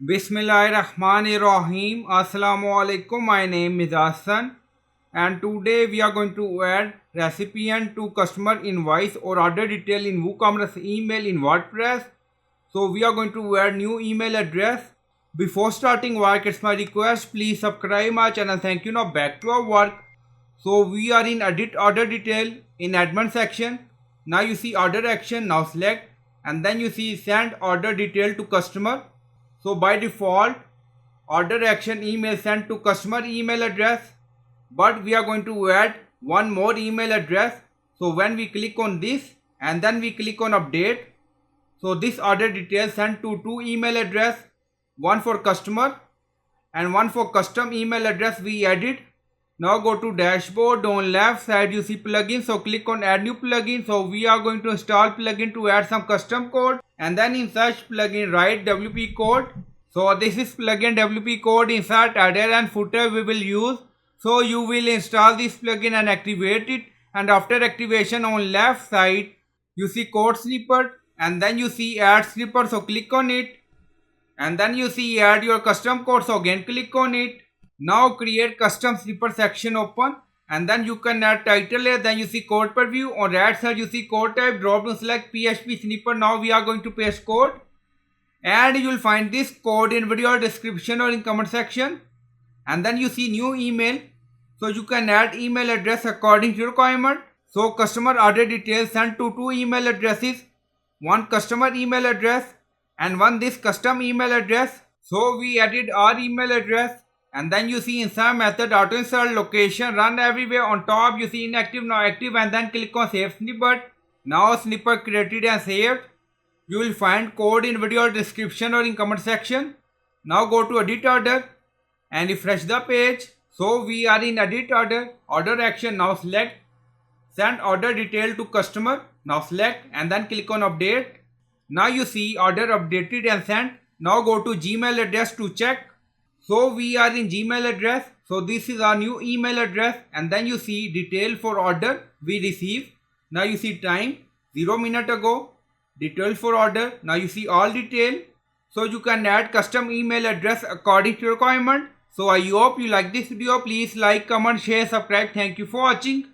Bismillahirrahmanirrahim. Assalamu alaikum. My name is Hassan, and today we are going to add recipient to customer invoice or order detail in WooCommerce email in WordPress. So we are going to add new email address. Before starting work, it's my request, please subscribe my channel. Thank you. Now back to our work. So we are in edit order detail in admin section. Now you see order action. Now select, and then you see send order detail to customer. So by default, order action email sent to customer email address, but we are going to add one more email address. So when we click on this and then we click on update, so this order detail sent to two email address, one for customer and one for custom email address we added. Now go to dashboard. On left side you see plugin, so click on add new plugin. So we are going to install plugin to add some custom code, and then in search plugin write WP code. So this is plugin WP code. Insert header and footer we will use. So you will install this plugin and activate it, and after activation on left side you see code snippet, and then you see add snippet, so click on it, and then you see add your custom code, so again click on it. Now create custom snippet section open, and then you can add title here. Then you see code preview. On right side you see code type, drop down select PHP snippet. Now we are going to paste code, and you will find this code in video description or in comment section. And then you see new email, so you can add email address according to your requirement. So customer order details sent to two email addresses, one customer email address and one this custom email address. So we added our email address, and then you see insert method auto insert location run everywhere. On top you see inactive now active, and then click on save snippet. Now snippet created and saved. You will find code in video description or in comment section. Now go to edit order and refresh the page. So we are in edit order action. Now select send order detail to customer. Now select and then click on update. Now you see order updated and sent. Now go to Gmail address to check. So we are in Gmail address. So this is our new email address, and then you see detail for order we receive. Now you see time 0 minute ago. Detail for order. Now you see all detail. So you can add custom email address according to requirement. So I hope you like this video. Please like, comment, share, subscribe. Thank you for watching.